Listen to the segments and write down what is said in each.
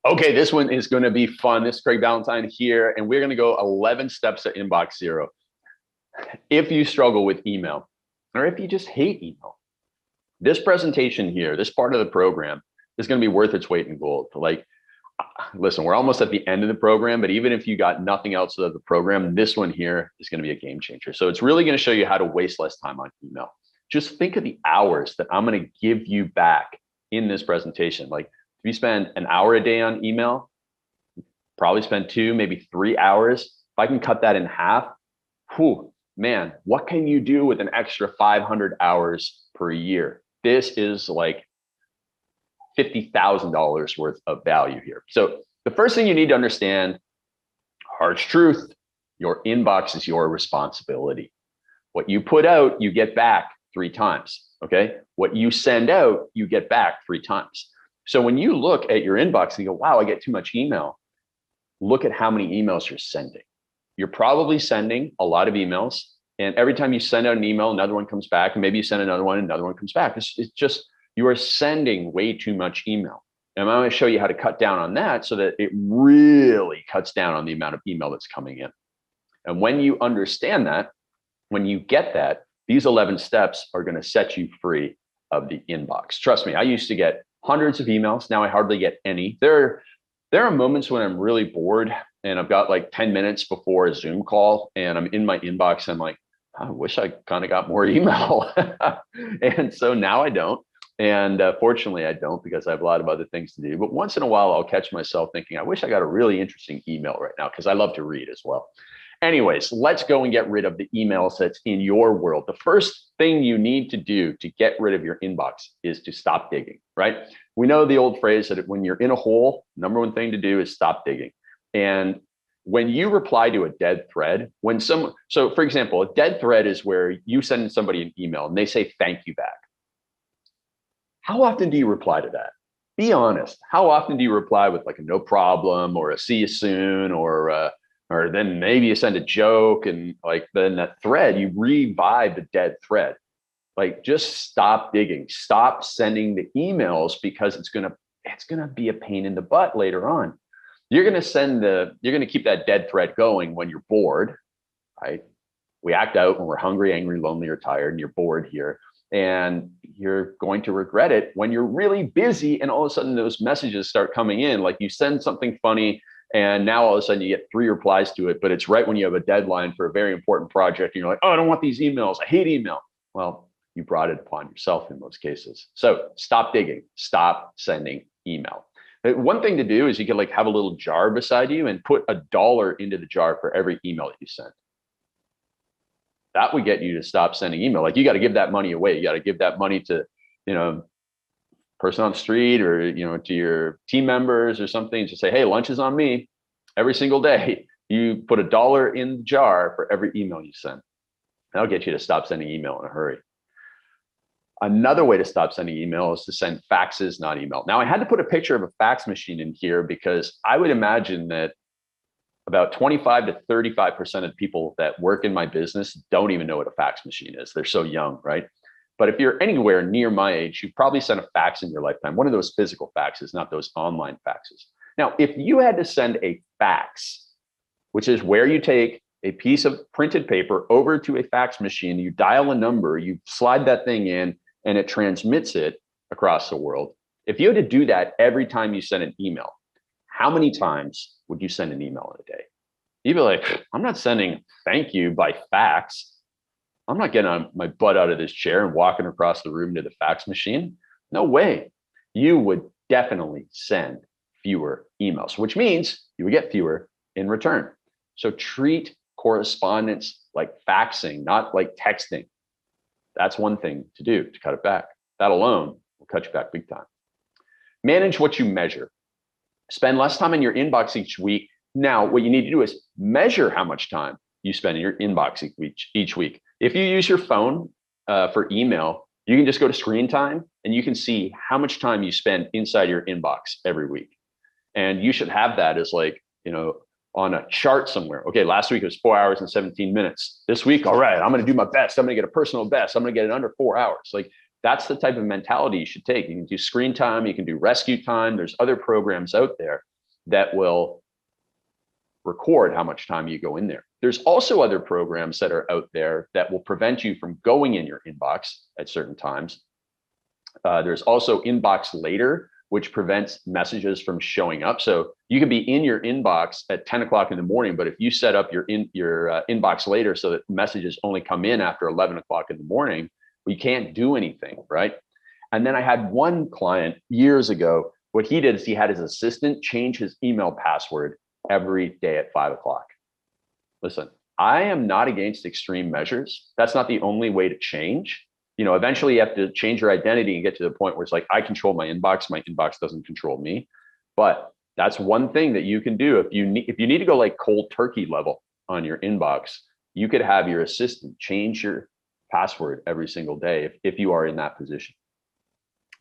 Okay, this one is going to be fun. This is Craig Valentine here, and we're going to go 11 steps to inbox zero. If you struggle with email, or if you just hate email, this presentation here, this part of the program is going to be worth its weight in gold. Like, listen, we're almost at the end of the program, but even if you got nothing else out of the program, this one here is going to be a game changer. So it's really going to show you how to waste less time on email. Just think of the hours that I'm going to give you back in this presentation. Like, if you spend an hour a day on email, probably spend 2, maybe 3 hours. If I can cut that in half, whew, man, what can you do with an extra 500 hours per year? This is like $50,000 worth of value here. So the first thing you need to understand, harsh truth, your inbox is your responsibility. What you put out, you get back 3 times, okay? What you send out, you get back 3 times. So when you look at your inbox and you go, wow, I get too much email, look at how many emails you're sending. You're probably sending a lot of emails, and every time you send out an email, another one comes back, and maybe you send another one comes back. It's just, you are sending way too much email. And I'm going to show you how to cut down on that so that it really cuts down on the amount of email that's coming in. And when you understand that, when you get that, these 11 steps are going to set you free of the inbox. Trust me, I used to get hundreds of emails. Now I hardly get any. There are moments when I'm really bored and I've got like 10 minutes before a Zoom call and I'm in my inbox. I'm like, I wish I kind of got more email. And so now I don't. And fortunately, I don't, because I have a lot of other things to do. But once in a while, I'll catch myself thinking, I wish I got a really interesting email right now, because I love to read as well. Anyways, let's go and get rid of the emails that's in your world. The first thing you need to do to get rid of your inbox is to stop digging, right? We know the old phrase that when you're in a hole, number one thing to do is stop digging. And when you reply to a dead thread, so for example, a dead thread is where you send somebody an email and they say, thank you back. How often do you reply to that? Be honest. How often do you reply with like a no problem or a see you soon, or then maybe you send a joke, and like then that thread, you revive the dead thread. Like, just stop digging. Stop sending the emails, because it's gonna be a pain in the butt later on. You're gonna keep that dead thread going when you're bored, right? We act out when we're hungry, angry, lonely, or tired, and you're bored here. And you're going to regret it when you're really busy and all of a sudden those messages start coming in. Like, you send something funny and now all of a sudden you get 3 replies to it, but it's right when you have a deadline for a very important project. And you're like, oh, I don't want these emails. I hate email. Well, you brought it upon yourself in most cases. So stop digging, stop sending email. One thing to do is you can like have a little jar beside you and put $1 into the jar for every email that you send. That would get you to stop sending email. Like, you got to give that money away. You got to give that money to, person on the street, or, to your team members or something, to say, hey, lunch is on me every single day. You put $1 in the jar for every email you send. That'll get you to stop sending email in a hurry. Another way to stop sending email is to send faxes, not email. Now, I had to put a picture of a fax machine in here because I would imagine that about 25 to 35% of people that work in my business don't even know what a fax machine is. They're so young, right? But if you're anywhere near my age, you've probably sent a fax in your lifetime, one of those physical faxes, not those online faxes. Now, if you had to send a fax, which is where you take a piece of printed paper over to a fax machine, you dial a number, you slide that thing in, and it transmits it across the world. If you had to do that every time you send an email, how many times would you send an email in a day? You'd be like, I'm not sending thank you by fax. I'm not getting my butt out of this chair and walking across the room to the fax machine. No way. You would definitely send fewer emails, which means you would get fewer in return. So treat correspondence like faxing, not like texting. That's one thing to do to cut it back. That alone will cut you back big time. Manage what you measure. Spend less time in your inbox each week. Now, what you need to do is measure how much time you spend in your inbox each week. If you use your phone for email, you can just go to screen time and you can see how much time you spend inside your inbox every week. And you should have that as like, on a chart somewhere. Okay, last week it was 4 hours and 17 minutes. This week, all right, I'm going to do my best. I'm going to get a personal best. I'm going to get it under 4 hours. Like, that's the type of mentality you should take. You can do screen time, you can do rescue time. There's other programs out there that will record how much time you go in there. There's also other programs that are out there that will prevent you from going in your inbox at certain times. There's also inbox later, which prevents messages from showing up. So you can be in your inbox at 10 o'clock in the morning, but if you set up your inbox later so that messages only come in after 11 o'clock in the morning, we can't do anything, right? And then I had one client years ago. What he did is he had his assistant change his email password every day at 5 o'clock. Listen, I am not against extreme measures. That's not the only way to change. Eventually you have to change your identity and get to the point where it's like, I control my inbox doesn't control me. But that's one thing that you can do. If you need to go like cold turkey level on your inbox, you could have your assistant change your password every single day if you are in that position.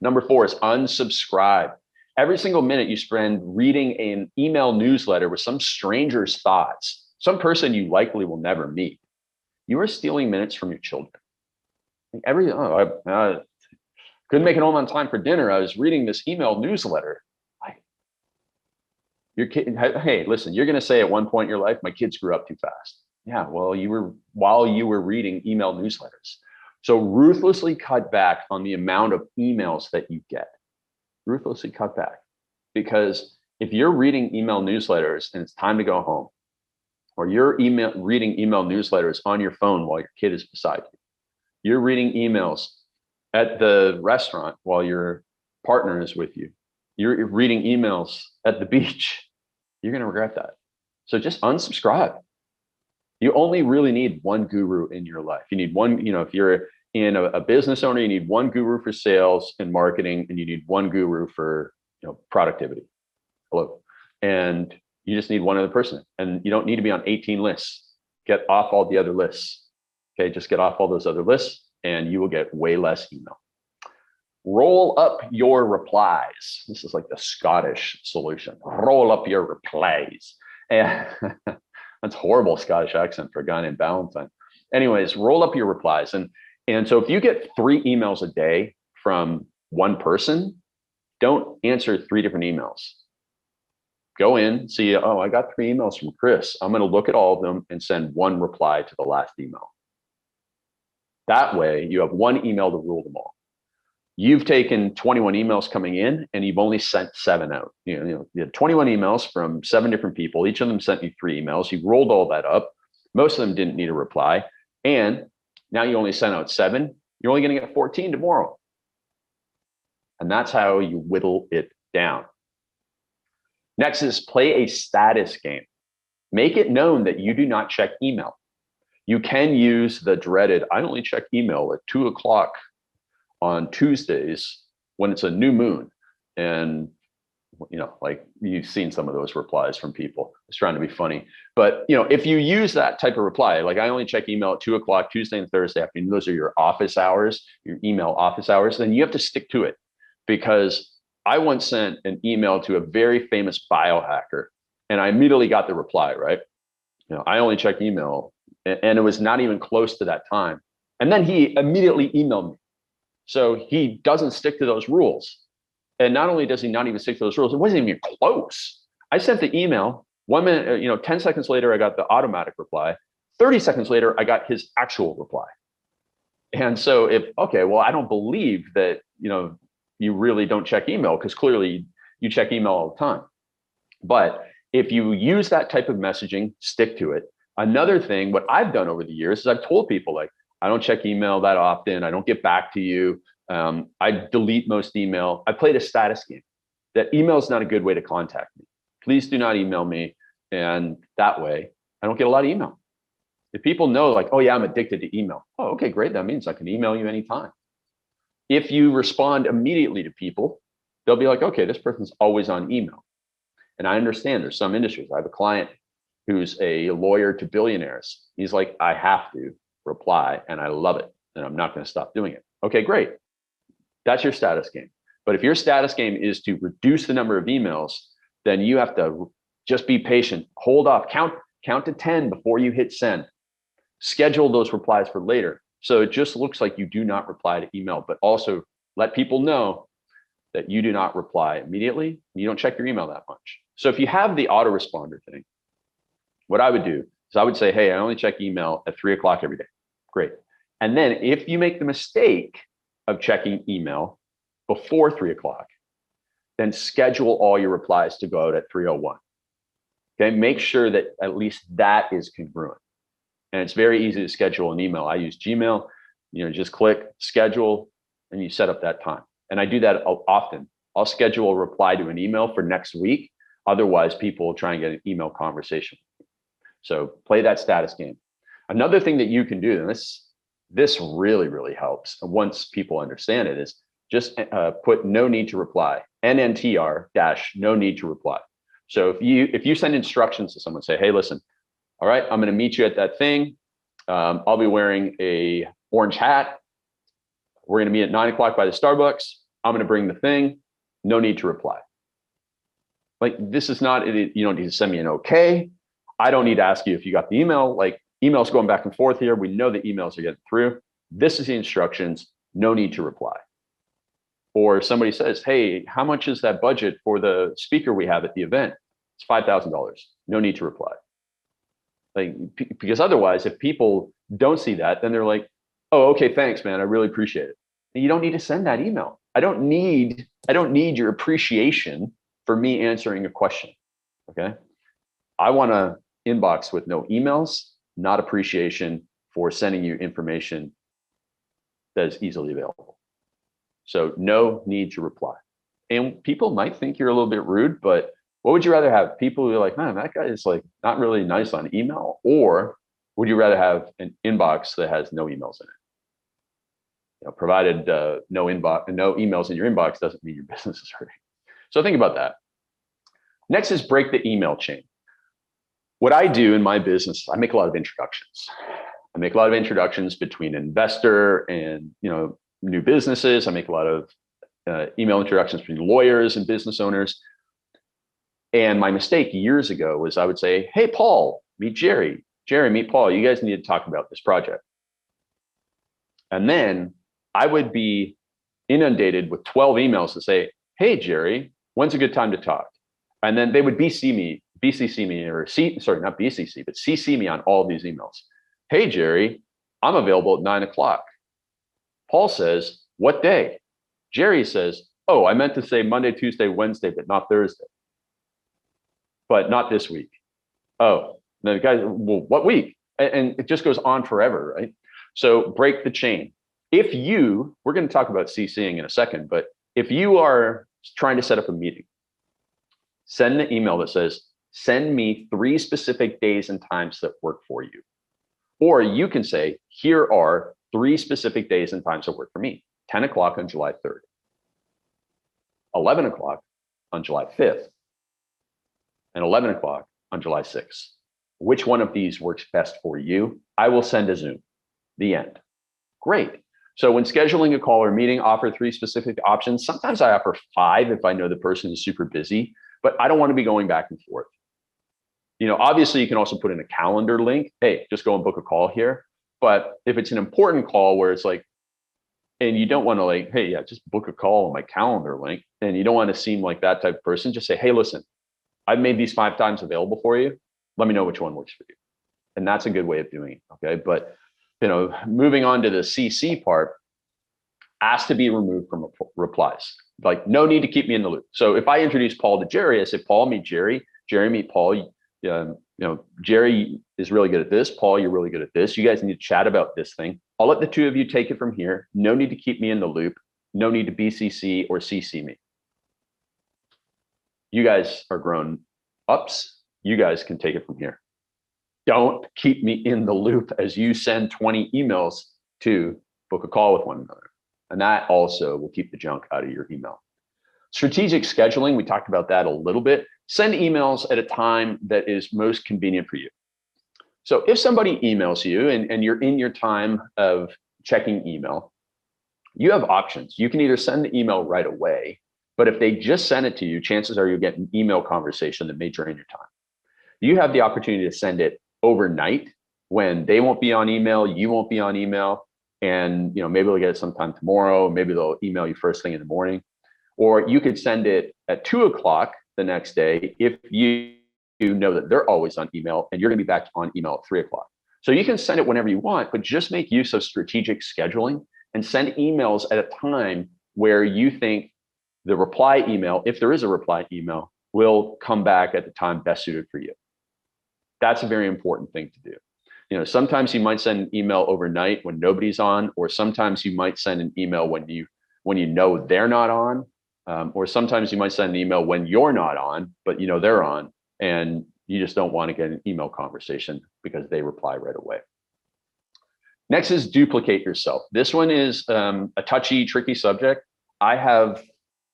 Number 4 is unsubscribe. Every single minute you spend reading an email newsletter with some stranger's thoughts, some person you likely will never meet, you are stealing minutes from your children. I couldn't make it home on time for dinner. I was reading this email newsletter. Your kid, hey, listen, you're going to say at one point in your life, my kids grew up too fast. Yeah, well, while you were reading email newsletters. So ruthlessly cut back on the amount of emails that you get. Ruthlessly cut back. Because if you're reading email newsletters and it's time to go home, or you're reading email newsletters on your phone while your kid is beside you, you're reading emails at the restaurant while your partner is with you, you're reading emails at the beach, you're going to regret that. So just unsubscribe. You only really need one guru in your life. You need one, if you're in a business owner, you need one guru for sales and marketing, and you need one guru for productivity. Hello. And you just need one other person. And you don't need to be on 18 lists. Get off all the other lists. Okay, just get off all those other lists and you will get way less email. Roll up your replies. This is like the Scottish solution. Roll up your replies. And that's horrible Scottish accent for a guy named Valentine. Anyways, roll up your replies. And so if you get 3 emails a day from one person, don't answer 3 different emails. Go in, see, I got 3 emails from Chris. I'm going to look at all of them and send one reply to the last email. That way you have one email to rule them all. You've taken 21 emails coming in and you've only sent 7 out. You had 21 emails from 7 different people. Each of them sent you 3 emails. You rolled all that up. Most of them didn't need a reply. And now you only sent out 7. You're only going to get 14 tomorrow. And that's how you whittle it down. Next is play a status game. Make it known that you do not check email. You can use the dreaded, I only check email at 2 o'clock on Tuesdays when it's a new moon. And, like you've seen some of those replies from people. It's trying to be funny. But, if you use that type of reply, like I only check email at 2 o'clock Tuesday and Thursday afternoon, those are your office hours, your email office hours, then you have to stick to it. Because I once sent an email to a very famous biohacker and I immediately got the reply, right? I only check email, and it was not even close to that time. And then he immediately emailed me. So he doesn't stick to those rules. And not only does he not even stick to those rules, it wasn't even close. I sent the email 1 minute, 10 seconds later, I got the automatic reply. 30 seconds later, I got his actual reply. And so I don't believe that, you really don't check email because clearly you check email all the time. But if you use that type of messaging, stick to it. Another thing, what I've done over the years is I've told people like, I don't check email that often. I don't get back to you. I delete most email. I played a status game that email is not a good way to contact me. Please do not email me. And that way I don't get a lot of email. If people know like, oh yeah, I'm addicted to email. Oh, okay, great. That means I can email you anytime. If you respond immediately to people, they'll be like, okay, this person's always on email. And I understand there's some industries. I have a client who's a lawyer to billionaires. He's like, I have to reply and I love it. And I'm not going to stop doing it. Okay, great. That's your status game. But if your status game is to reduce the number of emails, then you have to just be patient, hold off, count to 10 before you hit send. Schedule those replies for later. So it just looks like you do not reply to email, but also let people know that you do not reply immediately. You don't check your email that much. So if you have the autoresponder thing, what I would do is I would say, hey, I only check email at 3 o'clock every day. Great. And then if you make the mistake of checking email before 3 o'clock, then schedule all your replies to go out at 3:01. Okay, make sure that at least that is congruent. And it's very easy to schedule an email. I use Gmail, just click schedule and you set up that time. And I do that often. I'll schedule a reply to an email for next week. Otherwise, people will try and get an email conversation. So play that status game. Another thing that you can do, and this really, really helps once people understand it, is just put no need to reply, NNTR dash no need to reply. So if you send instructions to someone, say, hey, listen, all right, I'm going to meet you at that thing. I'll be wearing a orange hat. We're going to meet at 9 o'clock by the Starbucks. I'm going to bring the thing. No need to reply. Like, this is not, you don't need to send me an okay. I don't need to ask you if you got the email. Like, emails going back and forth here. We know the emails are getting through. This is the instructions. No need to reply. Or if somebody says, hey, how much is that budget for the speaker we have at the event? It's $5,000. No need to reply. Like, because otherwise, if people don't see that, then they're like, oh, okay, thanks, man. I really appreciate it. And you don't need to send that email. I don't need your appreciation for me answering a question. Okay. I want an inbox with no emails, not appreciation for sending you information that is easily available. So no need to reply. And people might think you're a little bit rude, but what would you rather have? People who are like, man, that guy is like not really nice on email, or would you rather have an inbox that has no emails in it? Provided no emails in your inbox doesn't mean your business is hurting. So think about that. Next is break the email chain. What I do in my business, I make a lot of introductions. I make a lot of introductions between investor and new businesses. I make a lot of email introductions between lawyers and business owners. And my mistake years ago was I would say, hey, Paul, meet Jerry. Jerry, meet Paul. You guys need to talk about this project. And then I would be inundated with 12 emails to say, hey, Jerry, when's a good time to talk? And then they would BCC me, not BCC, but CC me on all of these emails. Hey, Jerry, I'm available at 9 o'clock. Paul says, what day? Jerry says, oh, I meant to say Monday, Tuesday, Wednesday, but not Thursday. But not this week. Oh, the guy, well, what week? And it just goes on forever, right? So break the chain. We're going to talk about CCing in a second, but if you are trying to set up a meeting, send the email that says, send me 3 specific days and times that work for you. Or you can say, here are 3 specific days and times that work for me. 10 o'clock on July 3rd, 11 o'clock on July 5th, and 11 o'clock on July 6th. Which one of these works best for you? I will send a Zoom. The end. Great. So when scheduling a call or meeting, offer 3 specific options. Sometimes I offer 5 if I know the person is super busy, but I don't want to be going back and forth. Obviously you can also put in a calendar link. Hey, just go and book a call here. But if it's an important call where it's like, and you don't want to like, hey, yeah, just book a call on my calendar link. And you don't want to seem like that type of person. Just say, hey, listen, I've made these 5 times available for you. Let me know which one works for you. And that's a good way of doing it. Okay. But, moving on to the CC part, ask to be removed from replies. Like, no need to keep me in the loop. So if I introduce Paul to Jerry, I say, Paul, meet Jerry. Jerry, meet Paul. Jerry is really good at this. Paul, you're really good at this. You guys need to chat about this thing. I'll let the 2 of you take it from here. No need to keep me in the loop. No need to BCC or CC me. You guys are grown ups. You guys can take it from here. Don't keep me in the loop as you send 20 emails to book a call with one another. And that also will keep the junk out of your email. Strategic scheduling, we talked about that a little bit. Send emails at a time that is most convenient for you. So if somebody emails you and you're in your time of checking email, you have options. You can either send the email right away, but if they just send it to you, chances are you'll get an email conversation that may drain your time. You have the opportunity to send it overnight when they won't be on email, you won't be on email, and maybe they'll get it sometime tomorrow, maybe they'll email you first thing in the morning. Or you could send it at 2 o'clock the next day if you know that they're always on email and you're going to be back on email at 3 o'clock. So you can send it whenever you want, but just make use of strategic scheduling and send emails at a time where you think the reply email, if there is a reply email, will come back at the time best suited for you. That's a very important thing to do. You know, sometimes you might send an email overnight when nobody's on, or sometimes you might send an email when you know they're not on, or sometimes you might send an email when you're not on, but you know they're on, and you just don't want to get an email conversation because they reply right away. Next is duplicate yourself. This one is a touchy, tricky subject. I have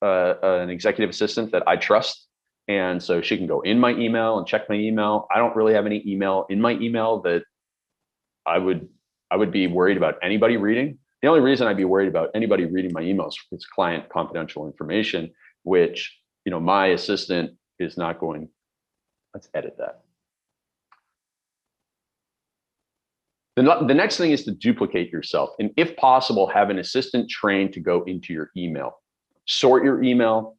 an executive assistant that I trust, and so she can go in my email and check my email. I don't really have any email in my email that I would be worried about anybody reading. The only reason I'd be worried about anybody reading my emails is client confidential information, which, you know, my assistant is not going. Let's edit that. The next thing is to duplicate yourself. And if possible, have an assistant trained to go into your email. Sort your email,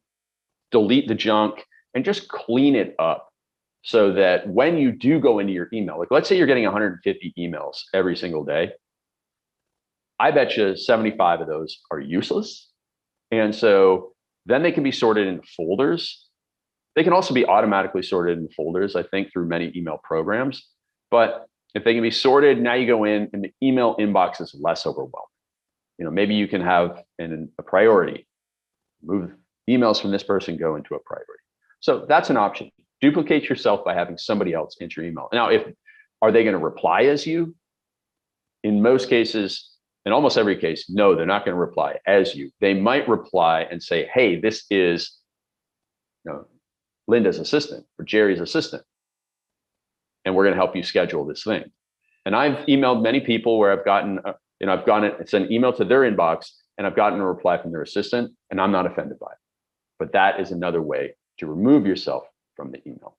delete the junk, and just clean it up so that when you do go into your email, like let's say you're getting 150 emails every single day, I bet you 75 of those are useless. And so then they can be sorted into folders. They can also be automatically sorted in folders, I think, through many email programs. But if they can be sorted, now you go in and the email inbox is less overwhelming. You know, maybe you can have a priority. Move emails from this person, go into a priority. So that's an option. Duplicate yourself by having somebody else enter your email. Now, are they going to reply as you? In most cases, in almost every case, no, they're not going to reply as you. They might reply and say, hey, this is, you know, Linda's assistant or Jerry's assistant, and we're going to help you schedule this thing. And I've emailed many people where I've gotten, it's an email to their inbox and I've gotten a reply from their assistant, and I'm not offended by it. But that is another way to remove yourself from the email.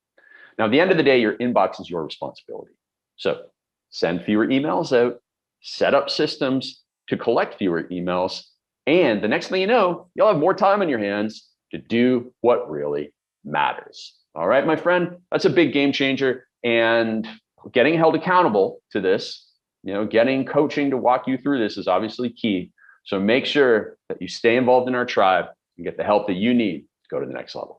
Now, at the end of the day, your inbox is your responsibility. So send fewer emails out, set up systems to collect fewer emails, and the next thing you know, you'll have more time on your hands to do what really matters. All right, my friend, that's a big game changer. And getting held accountable to this, you know, getting coaching to walk you through this is obviously key. So make sure that you stay involved in our tribe and get the help that you need to go to the next level.